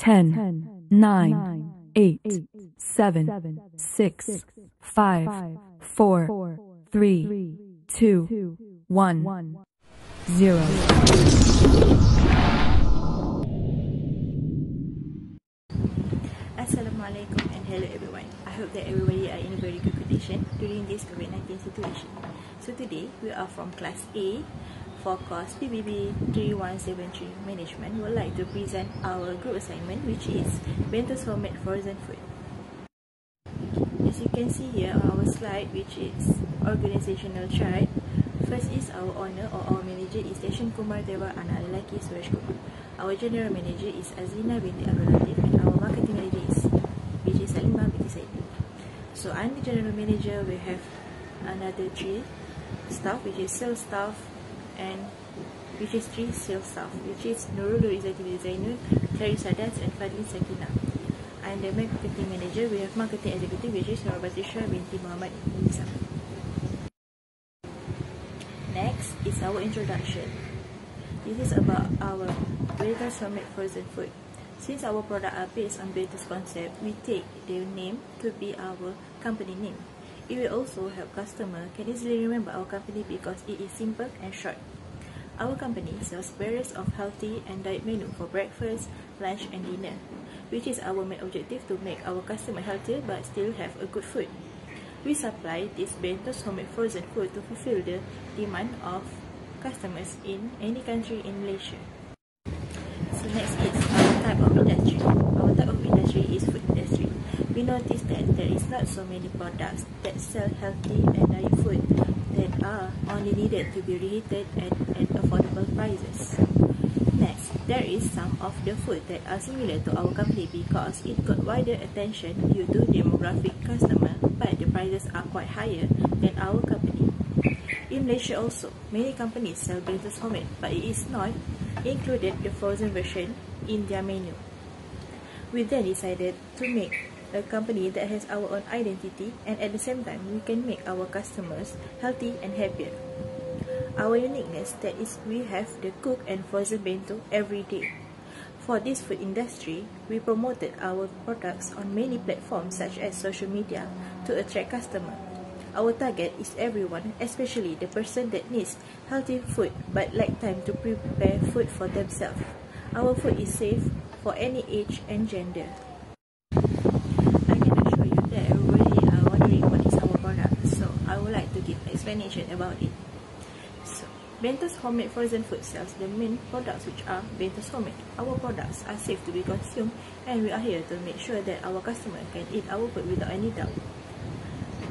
10, 9, 8, 7, 6, 5, 4, 3, 2, 1, 0. Assalamualaikum and hello everyone. I hope that everybody are in a very good condition during this COVID-19 situation. So today we are from class A for course PBB 3173 Management. We would like to present our group assignment, which is Bento's Homemade Frozen Food. As you can see here on our slide, which is organizational chart, first is our owner or our manager is THESSHANKUMAR, THEVAR, anak lelaki SURESH. Our general manager is AZLINA binti LATIF, and our marketing manager is Salimah binti Saidin. So under general manager, we have another 3 staff, which is sales staff, and which is 3 sales staff, which is NURUL, IZZATI, ZAINON, CLARISSA, and FADLHLIN, SAKINA. And the marketing manager, we have marketing executive, which is NORBATRISYIA binti NIZAM. Next is our introduction. This is about our Bento's Homemade Frozen Food. Since our product are based on Bento's concept, we take their name to be our company name. It will also help customer can easily remember our company because it is simple and short. Our company sells various of healthy and diet menu for breakfast, lunch and dinner, which is our main objective to make our customer healthier but still have a good food. We supply this Bento's Homemade Frozen Food to fulfill the demand of customers in any country in Malaysia. So next is our type of industry. Our type of industry is food industry. We noticed that there is not so many products that sell healthy and diet food that are only needed to be reheated at affordable prices. Next, there is some of the food that are similar to our company because it got wider attention due to demographic customer, but the prices are quite higher than our company. In Malaysia also, many companies sell Bento's Homemade, but it is not included the frozen version in their menu. We then decided to make a company that has our own identity, and at the same time we can make our customers healthy and happier. Our uniqueness that is we have the cook and frozen bento every day. For this food industry, we promoted our products on many platforms such as social media to attract customers. Our target is everyone, especially the person that needs healthy food but like time to prepare food for themselves. Our food is safe for any age and gender. I can assure you that everybody are wondering what is our product, so I would like to give an explanation about it. So, Bento's Homemade Frozen Food sells the main products, which are Bento's Homemade. Our products are safe to be consumed, and we are here to make sure that our customer can eat our food without any doubt.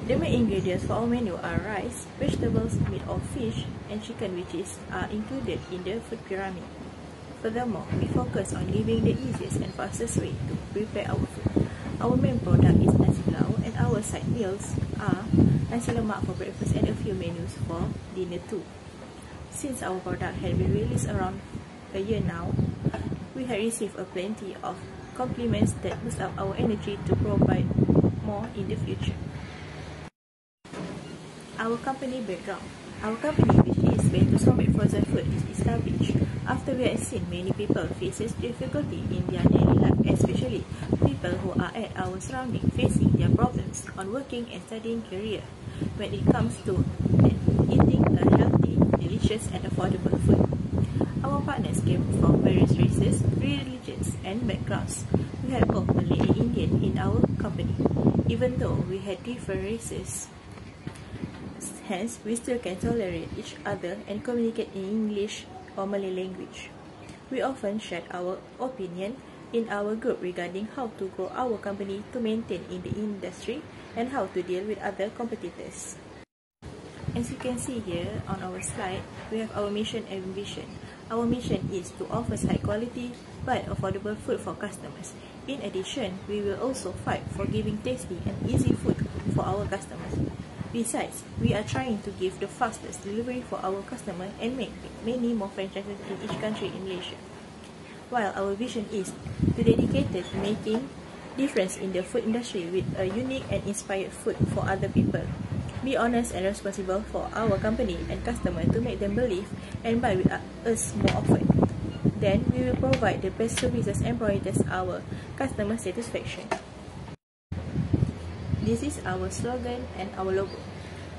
The main ingredients for our menu are rice, vegetables, meat or fish, and chicken, which are included in the food pyramid. Furthermore, we focus on giving the easiest and fastest way to prepare our food. Our main product is nasi blau, and our side meals are nasi lemak for breakfast and a few menus for dinner too. Since our product had been released around a year now, we have received a plenty of compliments that boost up our energy to provide more in the future. Our company background. Our company, which is Bento's Homemade Frozen Food, is established after we have seen many people faces difficulty in their daily life, especially people who are at our surrounding facing their problems on working and studying career when it comes to eating a healthy, delicious and affordable food. Our partners came from various races, religions and backgrounds. We had both Malay and Indian in our company, even though we had different races. Hence, we still can tolerate each other and communicate in English or Malay language. We often share our opinion in our group regarding how to grow our company to maintain in the industry and how to deal with other competitors. As you can see here on our slide, we have our mission and vision. Our mission is to offer high quality but affordable food for customers. In addition, we will also fight for giving tasty and easy food for our customers. Besides, we are trying to give the fastest delivery for our customer and make many more franchises in each country in Malaysia. While our vision is to dedicated to making difference in the food industry with a unique and inspired food for other people. Be honest and responsible for our company and customer to make them believe and buy with us more often. Then we will provide the best services and prioritize our customer satisfaction. This is our slogan and our logo.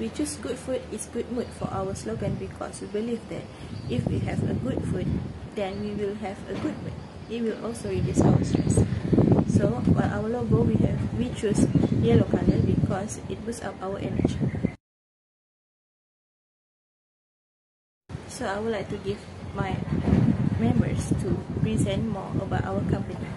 We choose good food is good mood for our slogan because we believe that if we have a good food, then we will have a good mood. It will also reduce our stress. So for our logo, we choose yellow color because it boosts up our energy. So I would like to give my members to present more about our company.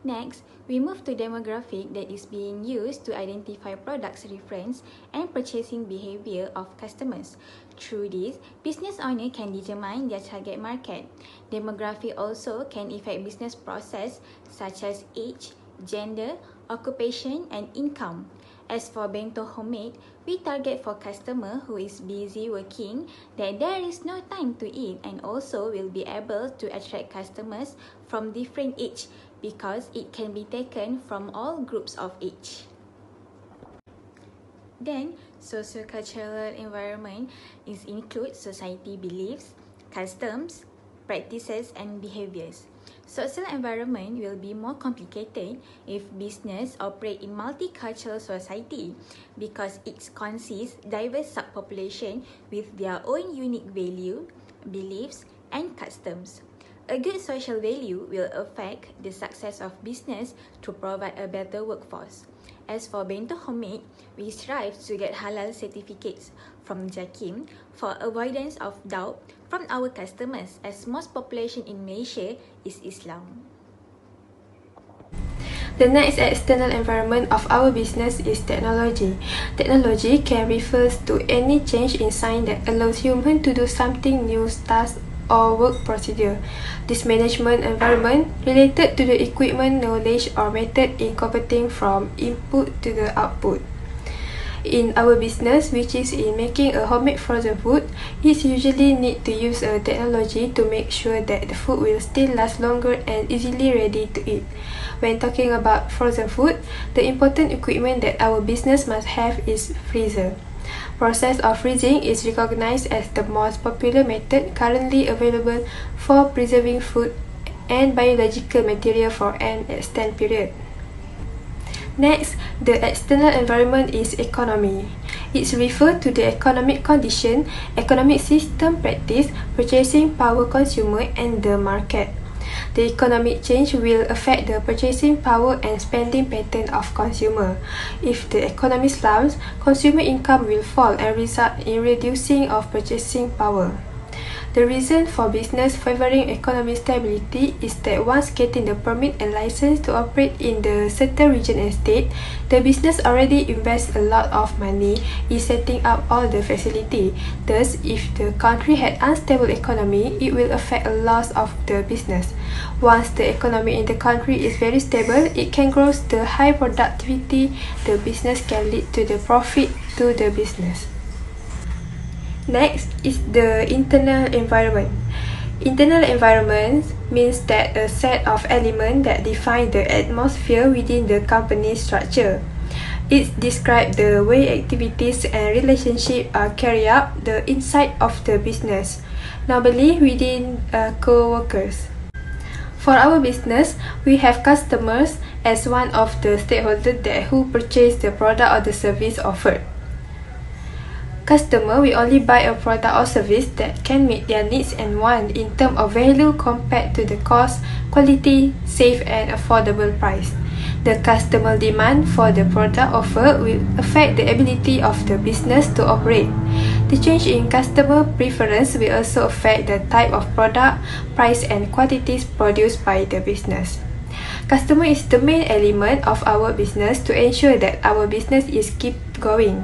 Next, we move to demographic that is being used to identify products reference and purchasing behavior of customers. Through this, business owner can determine their target market. Demographic also can affect business process such as age, gender, occupation, and income. As for bento homemade, we target for customer who is busy working that there is no time to eat, and also will be able to attract customers from different age because it can be taken from all groups of age. Then, socio-cultural environment includes society beliefs, customs, practices, and behaviors. Social environment will be more complicated if business operate in multicultural society because it consists diverse subpopulation with their own unique value, beliefs, and customs. A good social value will affect the success of business to provide a better workforce. As for bento homemade, we strive to get halal certificates from JAKIM for avoidance of doubt from our customers, as most population in Malaysia is Islam. The next external environment of our business is technology. Technology can refer to any change in science that allows humans to do something new, task or work procedure. This management environment related to the equipment, knowledge or method in converting from input to the output. In our business, which is in making a homemade frozen food, it usually need to use a technology to make sure that the food will still last longer and easily ready to eat. When talking about frozen food, the important equipment that our business must have is freezer. Process of freezing is recognized as the most popular method currently available for preserving food and biological material for an extended period. Next, the external environment is economy. It refers to the economic condition, economic system practice, purchasing power consumer and the market. The economic change will affect the purchasing power and spending pattern of consumer. If the economy slumps, consumer income will fall and result in reducing of purchasing power. The reason for business favoring economic stability is that once getting the permit and license to operate in the certain region and state, the business already invests a lot of money in setting up all the facility. Thus, if the country had unstable economy, it will affect a loss of the business. Once the economy in the country is very stable, it can grow the high productivity. The business can lead to the profit to the business. Next is the internal environment. Internal environment means that a set of elements that define the atmosphere within the company's structure. It describes the way activities and relationships are carried out the inside of the business, normally within co-workers. For our business, we have customers as one of the stakeholders who purchase the product or the service offered. Customer will only buy a product or service that can meet their needs and wants in terms of value compared to the cost, quality, safe and affordable price. The customer demand for the product offered will affect the ability of the business to operate. The change in customer preference will also affect the type of product, price and quantities produced by the business. Customer is the main element of our business to ensure that our business is keep going.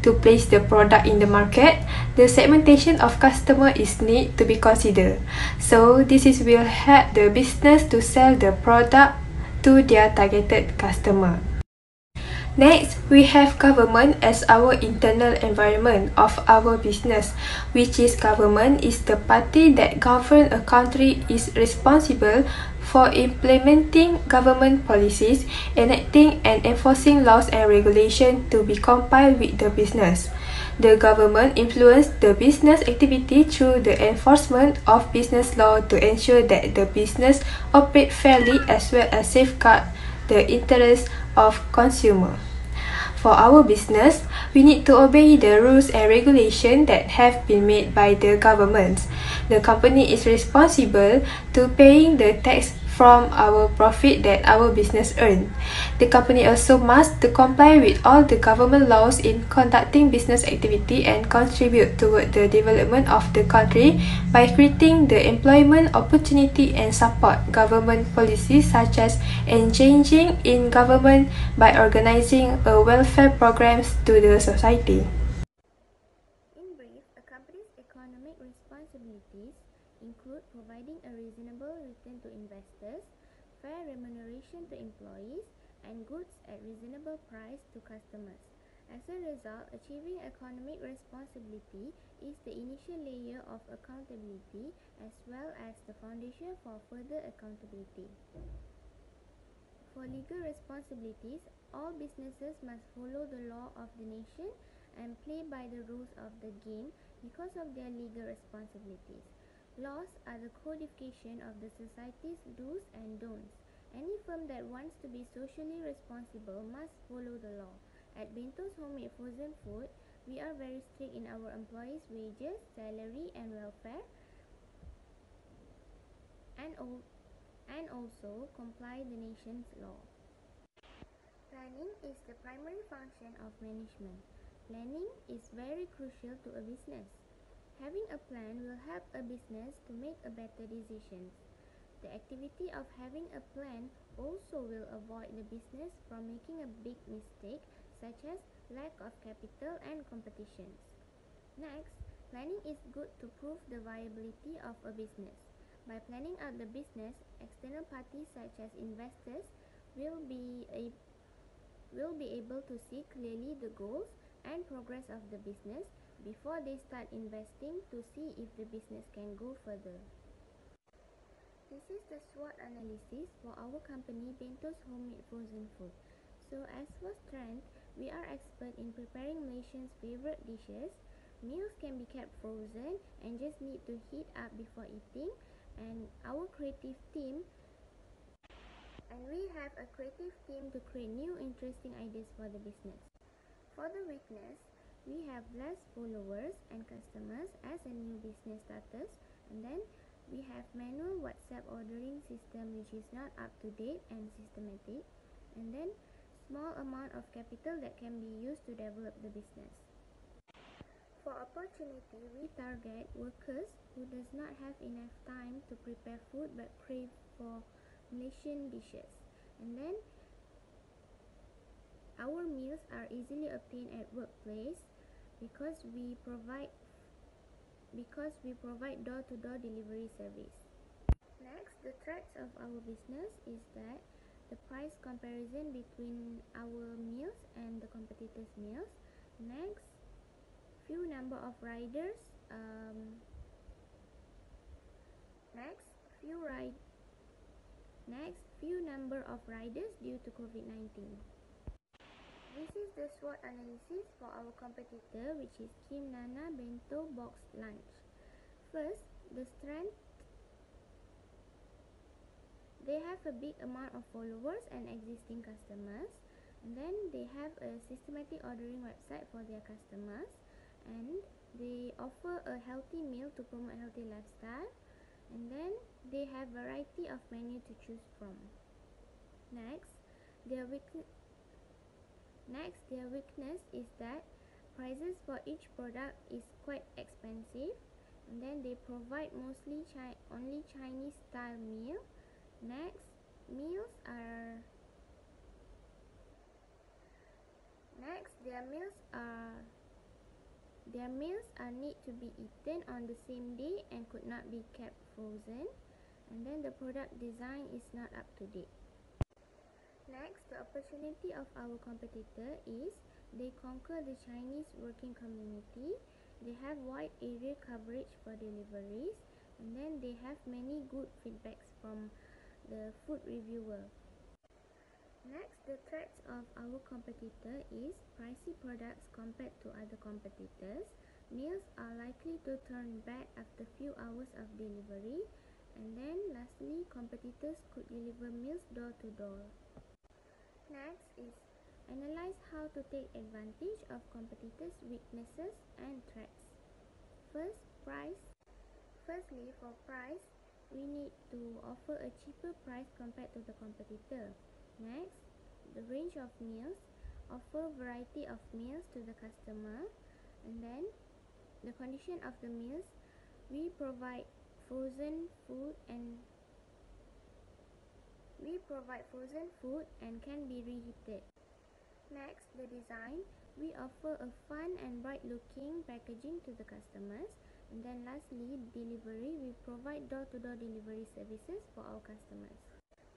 To place the product in the market, The segmentation of customer is need to be considered. So this will help the business to sell the product to their targeted customer. Next, we have government as our internal environment of our business, which is government is the party that govern a country is responsible for implementing government policies, enacting and enforcing laws and regulations to be complied with the business. The government influence the business activity through the enforcement of business law to ensure that the business operate fairly as well as safeguard the interests of consumer. For our business, we need to obey the rules and regulations that have been made by the governments. The company is responsible to paying the tax from our profit that our business earn. The company also must to comply with all the government laws in conducting business activity and contribute toward the development of the country by creating the employment opportunity and support government policies such as engaging in government by organizing a welfare programs to the society. In brief, a company's economic responsibilities include providing a reasonable return to investors, fair remuneration to employees, and goods at reasonable price to customers. As a result, achieving economic responsibility is the initial layer of accountability as well as the foundation for further accountability. For legal responsibilities, all businesses must follow the law of the nation and play by the rules of the game because of their legal responsibilities. Laws are the codification of the society's do's and don'ts. Any firm that wants to be socially responsible must follow the law. At Binto's Homemade Frozen Food, we are very strict in our employees' wages, salary and welfare, and also comply the nation's law. Planning is the primary function of management. Planning is very crucial to a business. Having a plan will help a business to make a better decisions. The activity of having a plan also will avoid the business from making a big mistake such as lack of capital and competitions. Next, planning is good to prove the viability of a business. By planning out the business, external parties such as investors will be able to see clearly the goals and progress of the business before they start investing to see if the business can go further. This is the SWOT analysis for our company Binto's Homemade Frozen Food. So as for strength, we are expert in preparing Malaysians' favorite dishes. Meals can be kept frozen and just need to heat up before eating. And we have a creative team to create new interesting ideas for the business. For the weakness, we have less followers and customers as a new business starters, and then we have manual WhatsApp ordering system which is not up to date and systematic, and then small amount of capital that can be used to develop the business. For opportunity, we target workers who does not have enough time to prepare food but crave for Malaysian dishes. And then our meals are easily obtained at workplace because we provide door-to-door delivery service. Next, the threats of our business is that the price comparison between our meals and the competitors' meals. Next, few number of riders due to COVID-19. This is the SWOT analysis for our competitor, which is Kim Nana Bento Box Lunch. First, the strength. They have a big amount of followers and existing customers, and then they have a systematic ordering website for their customers, and they offer a healthy meal to promote healthy lifestyle, and then they have variety of menu to choose from. Next, their weakness is that prices for each product is quite expensive, and then they provide mostly only Chinese style meal. Next, their meals are Their meals need to be eaten on the same day and could not be kept frozen. And then the product design is not up to date. Next, the opportunity of our competitor is they conquer the Chinese working community. They have wide area coverage for deliveries, and then they have many good feedbacks from the food reviewer. Next, the threats of our competitor is pricey products compared to other competitors. Meals are likely to turn bad after few hours of delivery. And then lastly, competitors could deliver meals door to door. Next is analyze how to take advantage of competitors' weaknesses and threats. First, price. Firstly, for price, we need to offer a cheaper price compared to the competitor. Next, the range of meals. Offer variety of meals to the customer. And then, the condition of the meals. We provide frozen food and can be reheated. Next, the design. We offer a fun and bright looking packaging to the customers. And then lastly, delivery. We provide door-to-door delivery services for our customers.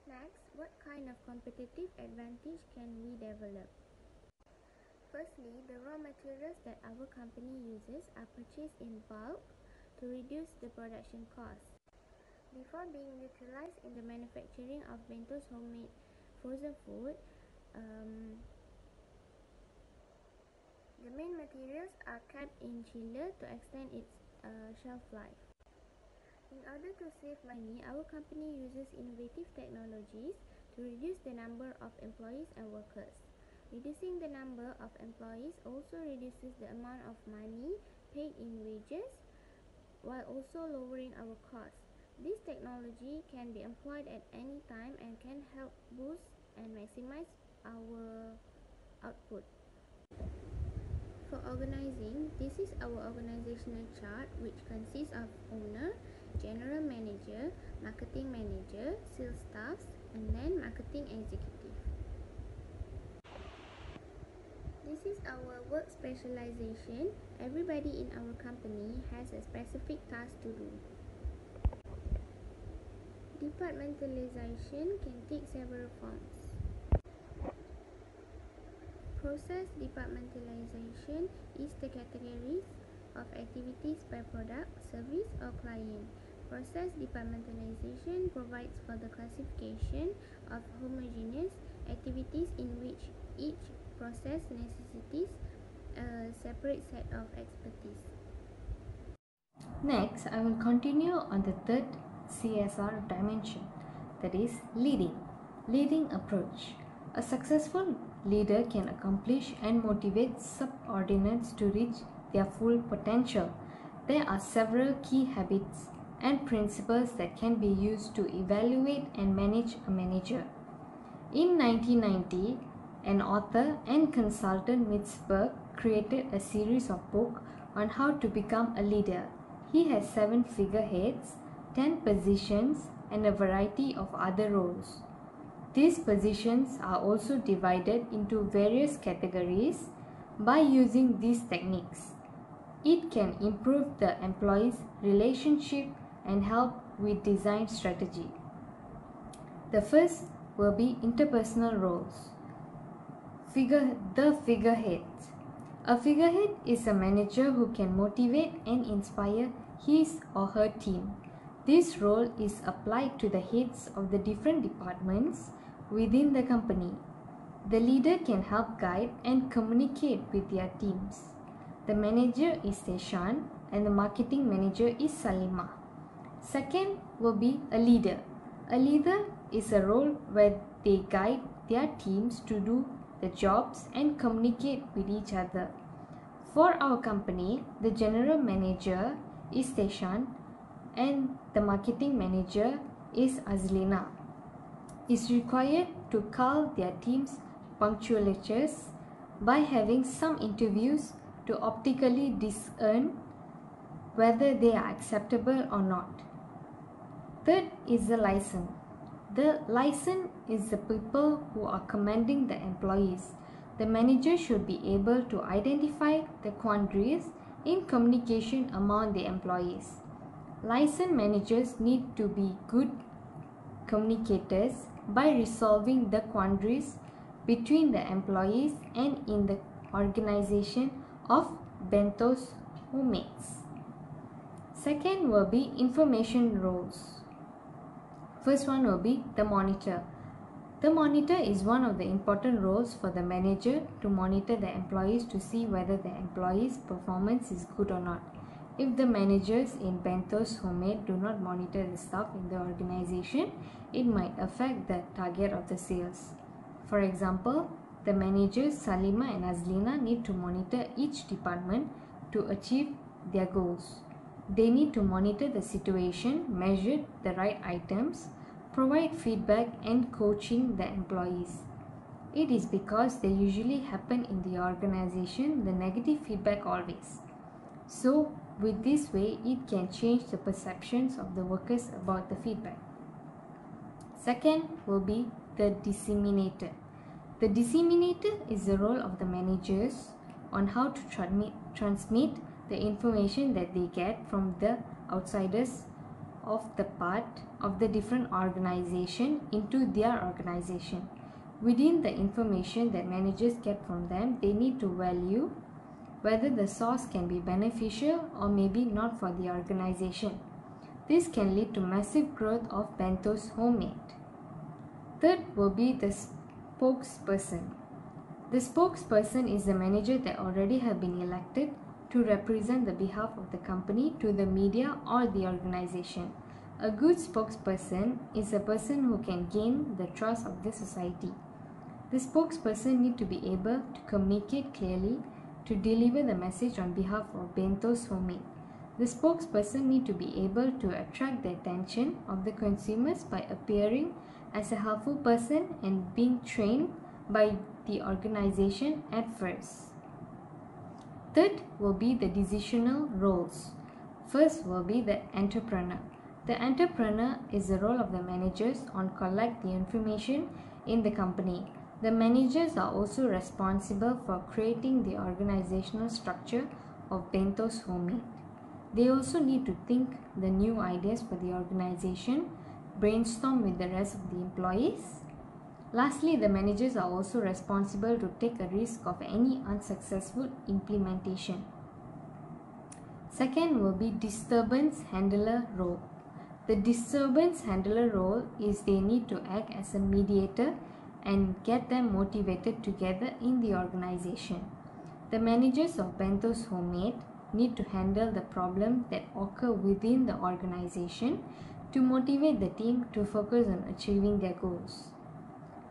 Next, what kind of competitive advantage can we develop? Firstly, the raw materials that our company uses are purchased in bulk to reduce the production cost. Before being utilized in the manufacturing of Bento's homemade frozen food, the main materials are kept in chiller to extend its shelf life. In order to save money, our company uses innovative technologies to reduce the number of employees and workers. Reducing the number of employees also reduces the amount of money paid in wages, while also lowering our costs. This technology can be employed at any time and can help boost and maximize our output. For organizing, this is our organizational chart, which consists of owner, general manager, marketing manager, sales staffs, and then marketing executive. This is our work specialization. Everybody in our company has a specific task to do. Departmentalization can take several forms. Process departmentalization is the categories of activities by product, service, or client. Process departmentalization provides for the classification of homogeneous activities in which each process necessitates a separate set of expertise. Next, I will continue on the third CSR dimension, that is leading approach. A successful leader can accomplish and motivate subordinates to reach their full potential. There are several key habits and principles that can be used to evaluate and manage a manager. In 1990, an author and consultant Mitzberg created a series of books on how to become a leader. He has 7 figureheads, 10 positions, and a variety of other roles. These positions are also divided into various categories. By using these techniques, it can improve the employee's relationship and help with design strategy. The first will be interpersonal roles. The figurehead. A figurehead is a manager who can motivate and inspire his or her team. This role is applied to the heads of the different departments within the company. The leader can help guide and communicate with their teams. The manager is Deshan and the marketing manager is Salimah. Second will be a leader. A leader is a role where they guide their teams to do the jobs and communicate with each other. For our company, the general manager is Deshan and the marketing manager is AZLINA. Is required to call their team's punctuators by having some interviews to optically discern whether they are acceptable or not. Third is the license. The license is the people who are commanding the employees. The manager should be able to identify the quandaries in communication among the employees. Licensed managers need to be good communicators by resolving the quandaries between the employees and in the organization of bentos homates. Second will be information roles. First one will be the monitor. The monitor is one of the important roles for the manager to monitor the employees to see whether the employees' performance is good or not. If the managers in bentos homemade do not monitor the staff in the organization, it might affect the target of the sales. For example, the managers Salimah and AZLINA need to monitor each department to achieve their goals. They need to monitor the situation, measure the right items, provide feedback and coaching the employees. It is because they usually happen in the organization, the negative feedback always. So, with this way, it can change the perceptions of the workers about the feedback. Second will be the disseminator. The disseminator is the role of the managers on how to transmit the information that they get from the outsiders of the part of the different organization into their organization. Within the information that managers get from them, they need to value whether the source can be beneficial or maybe not for the organization. This can lead to massive growth of bentos homemade. Third will be the spokesperson. The spokesperson is the manager that already have been elected to represent the behalf of the company to the media or the organization. A good spokesperson is a person who can gain the trust of the society. The spokesperson need to be able to communicate clearly to deliver the message on behalf of bentos homemade. The spokesperson need to be able to attract the attention of the consumers by appearing as a helpful person and being trained by the organization at first. Third will be the decisional roles. First will be the entrepreneur. The entrepreneur is the role of the managers on collect the information in the company. The managers are also responsible for creating the organizational structure of bentos homemade. They also need to think the new ideas for the organization, brainstorm with the rest of the employees. Lastly, the managers are also responsible to take a risk of any unsuccessful implementation. Second will be disturbance handler role. The disturbance handler role is they need to act as a mediator and get them motivated together in the organization. The managers of bentos homemade need to handle the problems that occur within the organization to motivate the team to focus on achieving their goals.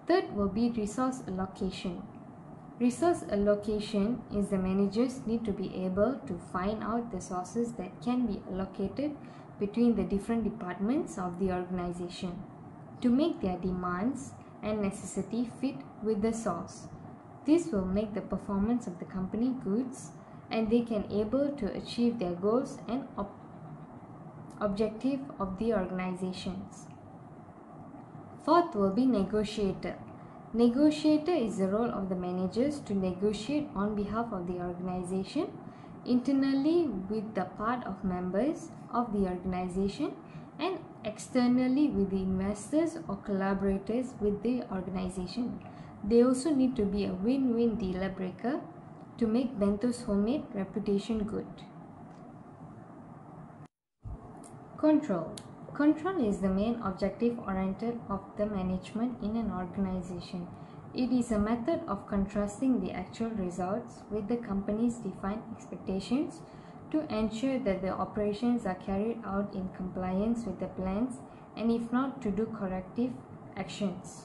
Third will be resource allocation. Resource allocation is the managers need to be able to find out the sources that can be allocated between the different departments of the organization to make their demands and necessity fit with the source. This will make the performance of the company goods and they can able to achieve their goals and objective of the organizations. Fourth will be negotiator. Negotiator is the role of the managers to negotiate on behalf of the organization internally with the part of members of the organization and externally with the investors or collaborators with the organization. They also need to be a win-win deal breaker to make bentos homemade reputation good. Control. Control is the main objective oriented of the management in an organization. It is a method of contrasting the actual results with the company's defined expectations to ensure that the operations are carried out in compliance with the plans and if not to do corrective actions.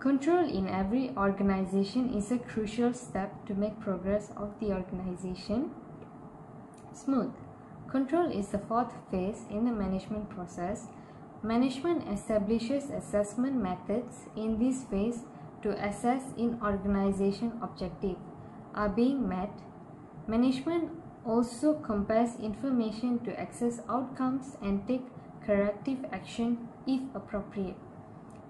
Control in every organization is a crucial step to make progress of the organization smooth. Control is the fourth phase in the management process. Management establishes assessment methods in this phase to assess in organization objectives are being met. Management also compares information to assess outcomes and take corrective action if appropriate.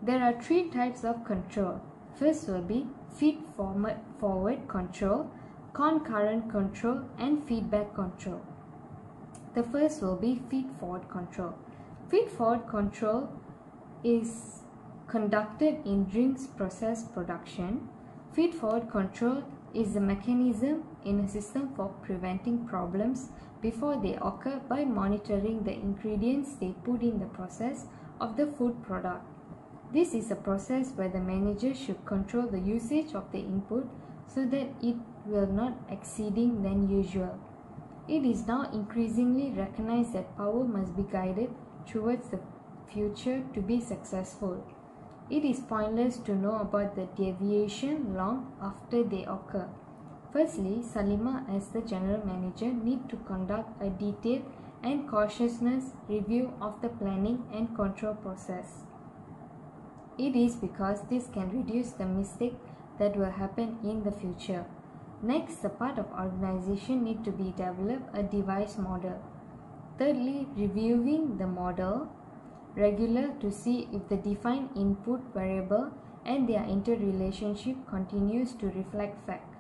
There are three types of control. First will be feed-forward control, concurrent control and feedback control. The first will be feed-forward control. Feed-forward control is conducted in drinks process production. Feed-forward control is the mechanism in a system for preventing problems before they occur by monitoring the ingredients they put in the process of the food product. This is a process where the manager should control the usage of the input so that it will not exceeding than usual. It is now increasingly recognized that power must be guided towards the future to be successful. It is pointless to know about the deviation long after they occur. Firstly, Salimah as the general manager need to conduct a detailed and cautiousness review of the planning and control process. It is because this can reduce the mistake that will happen in the future. Next, the part of organization need to be develop a device model. Thirdly, reviewing the model regular to see if the defined input variable and their interrelationship continues to reflect fact.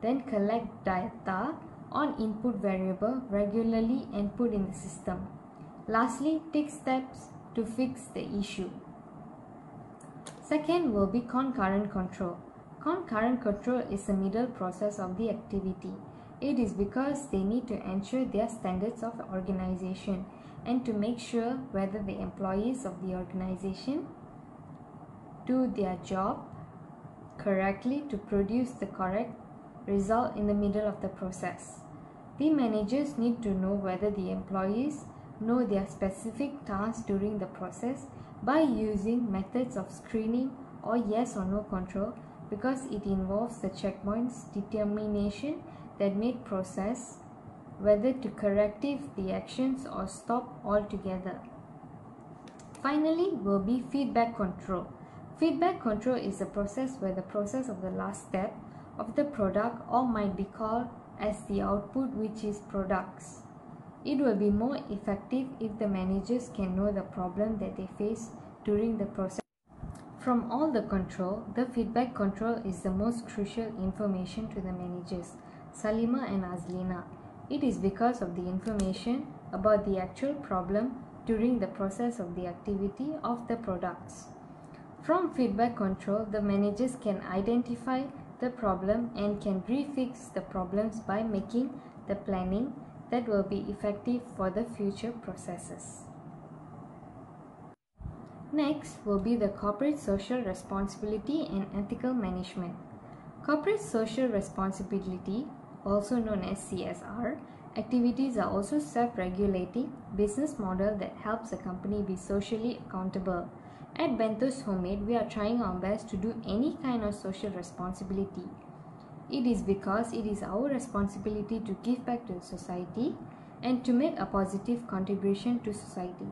Then collect data on input variable regularly and put in the system. Lastly, take steps to fix the issue. Second will be concurrent control. Concurrent control is the middle process of the activity. It is because they need to ensure their standards of organization and to make sure whether the employees of the organization do their job correctly to produce the correct result in the middle of the process. The managers need to know whether the employees know their specific tasks during the process by using methods of screening or yes or no control, because it involves the checkpoints determination that make process whether to corrective the actions or stop altogether. Finally will be feedback control. Feedback control is a process where the process of the last step of the product, or might be called as the output, which is products. It will be more effective if the managers can know the problem that they face during the process. From all the control, the feedback control is the most crucial information to the managers, Salimah and AZLINA. It is because of the information about the actual problem during the process of the activity of the products. From feedback control, the managers can identify the problem and can refix the problems by making the planning that will be effective for the future processes. Next will be the corporate social responsibility and ethical management. Corporate social responsibility, also known as CSR, activities are also self-regulating business model that helps a company be socially accountable. At Bento's Homemade, we are trying our best to do any kind of social responsibility. It is because it is our responsibility to give back to society and to make a positive contribution to society.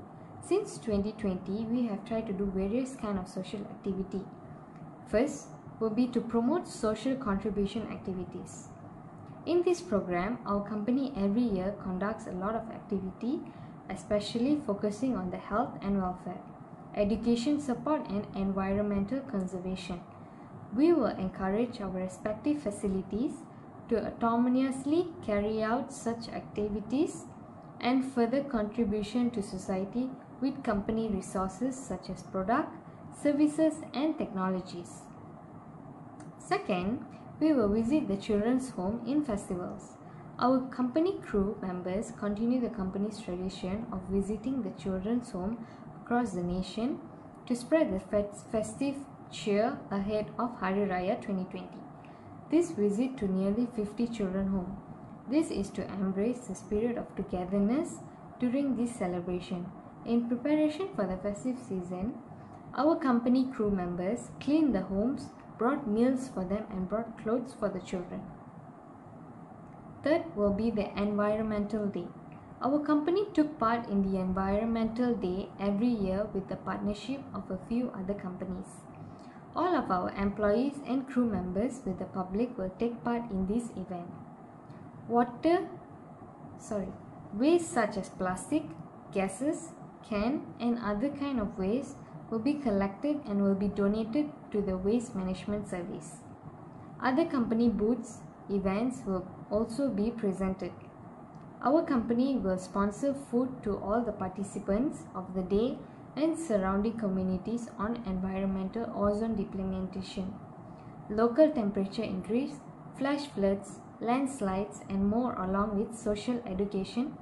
Since 2020, we have tried to do various kind of social activity. First will be to promote social contribution activities. In this program, our company every year conducts a lot of activity, especially focusing on the health and welfare, education support and environmental conservation. We will encourage our respective facilities to autonomously carry out such activities and further contribution to society with company resources such as product, services and technologies. Second, we will visit the children's home in festivals. Our company crew members continue the company's tradition of visiting the children's home across the nation to spread the festive cheer ahead of Hari Raya 2020. This visit to nearly 50 children home. This is to embrace the spirit of togetherness during this celebration. In preparation for the festive season, our company crew members cleaned the homes, brought meals for them and brought clothes for the children. Third will be the Environmental Day. Our company took part in the Environmental Day every year with the partnership of a few other companies. All of our employees and crew members with the public will take part in this event. Waste such as plastic, gases, can and other kind of waste will be collected and will be donated to the waste management service. Other company booths events will also be presented. Our company will sponsor food to all the participants of the day and surrounding communities on environmental ozone depletion, local temperature increase, flash floods, landslides, and more, along with social education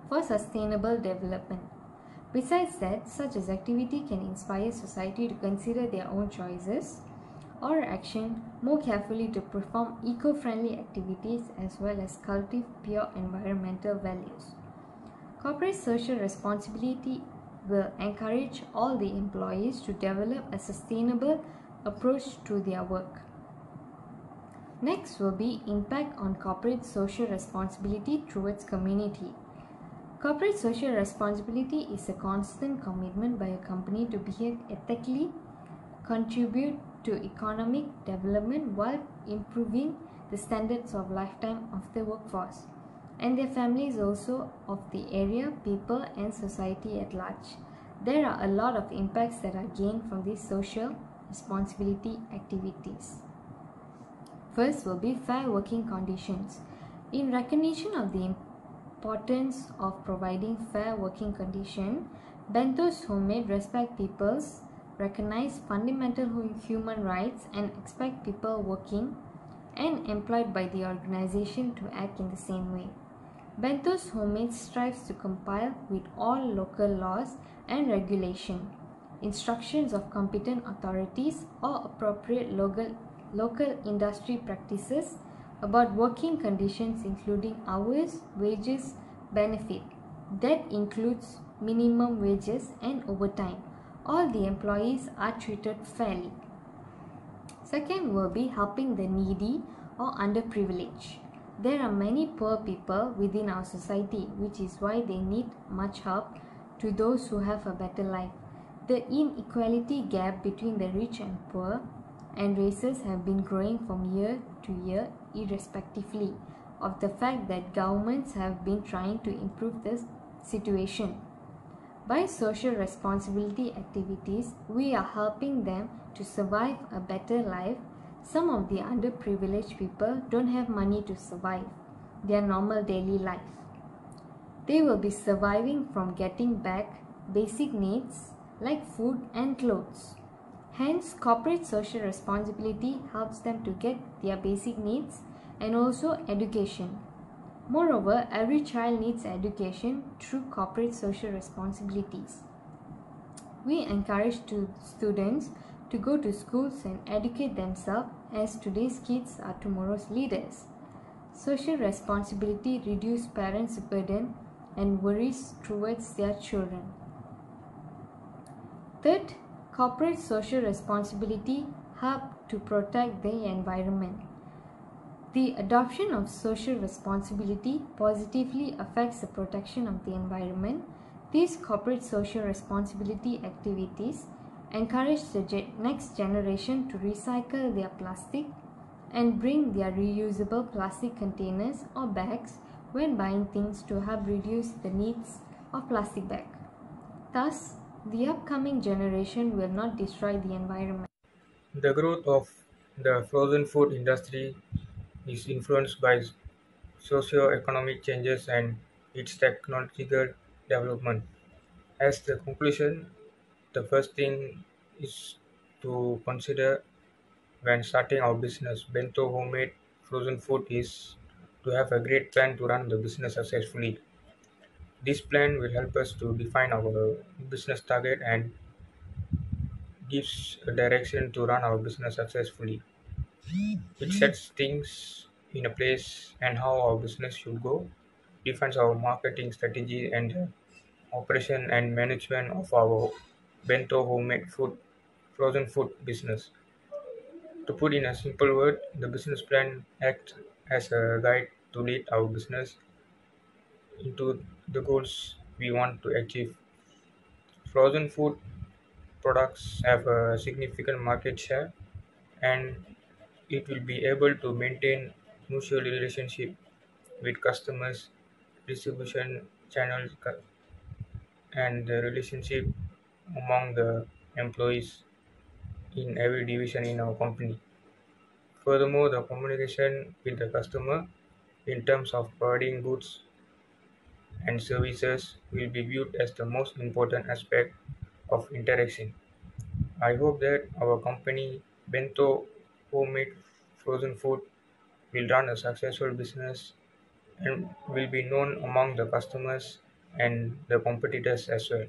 for sustainable development. Besides that, such as activity can inspire society to consider their own choices or action more carefully to perform eco-friendly activities as well as cultivate pure environmental values. Corporate social responsibility will encourage all the employees to develop a sustainable approach to their work. Next will be impact on corporate social responsibility towards community. Corporate social responsibility is a constant commitment by a company to behave ethically, contribute to economic development while improving the standards of lifetime of the workforce and their families also of the area, people and society at large. There are a lot of impacts that are gained from these social responsibility activities. First will be fair working conditions. In recognition of the importance of providing fair working conditions, Bento's Homemade respect people's recognize fundamental human rights and expect people working and employed by the organization to act in the same way. Bento's Homemade strives to comply with all local laws and regulation, instructions of competent authorities or appropriate local industry practices about working conditions including hours, wages, benefit. That includes minimum wages and overtime. All the employees are treated fairly. Second will be helping the needy or underprivileged. There are many poor people within our society, which is why they need much help to those who have a better life. The inequality gap between the rich and poor and races have been growing from year to year irrespectively of the fact that governments have been trying to improve this situation. By social responsibility activities, we are helping them to survive a better life. Some of the underprivileged people don't have money to survive their normal daily life. They will be surviving from getting back basic needs like food and clothes. Hence, corporate social responsibility helps them to get their basic needs and also education. Moreover, every child needs education through corporate social responsibilities. We encourage students to go to schools and educate themselves as today's kids are tomorrow's leaders. Social responsibility reduces parents' burden and worries towards their children. Third, corporate social responsibility help to protect the environment. The adoption of social responsibility positively affects the protection of the environment. These corporate social responsibility activities encourage the next generation to recycle their plastic and bring their reusable plastic containers or bags when buying things to help reduce the needs of plastic bag. Thus, the upcoming generation will not destroy the environment. The growth of the frozen food industry is influenced by socio-economic changes and its technological development. As the conclusion, the first thing is to consider when starting our business. Bento homemade frozen food is to have a great plan to run the business successfully. This plan will help us to define our business target and gives a direction to run our business successfully. It sets things in a place and how our business should go, defines our marketing strategy and operation and management of our bento homemade food frozen food business. To put in a simple word, the business plan acts as a guide to lead our business into the goals we want to achieve. Frozen food products have a significant market share and it will be able to maintain mutual relationship with customers, distribution channels, and the relationship among the employees in every division in our company. Furthermore, the communication with the customer in terms of providing goods and services will be viewed as the most important aspect of interaction. I hope that our company, Bento Homemade Frozen Food, will run a successful business and will be known among the customers and the competitors as well.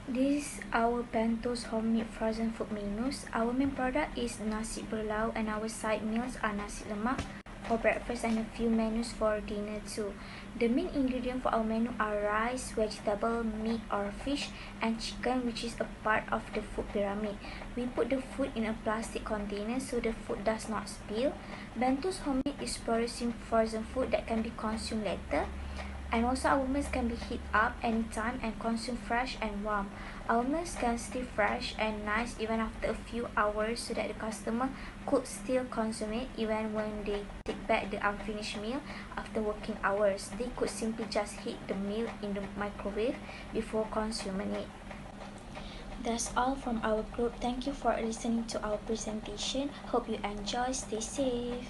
This is our Bento's homemade frozen food menus. Our main product is nasi berlau and our side meals are nasi lemak for breakfast and a few menus for dinner too. The main ingredient for our menu are rice, vegetable, meat or fish and chicken, which is a part of the food pyramid. We put the food in a plastic container so the food does not spill. Bento's homemade is producing frozen food that can be consumed later. And also our meals can be heated up anytime and consumed fresh and warm. Our meals can stay fresh and nice even after a few hours so that the customer could still consume it even when they take back the unfinished meal after working hours. They could simply just heat the meal in the microwave before consuming it. That's all from our group. Thank you for listening to our presentation. Hope you enjoy. Stay safe.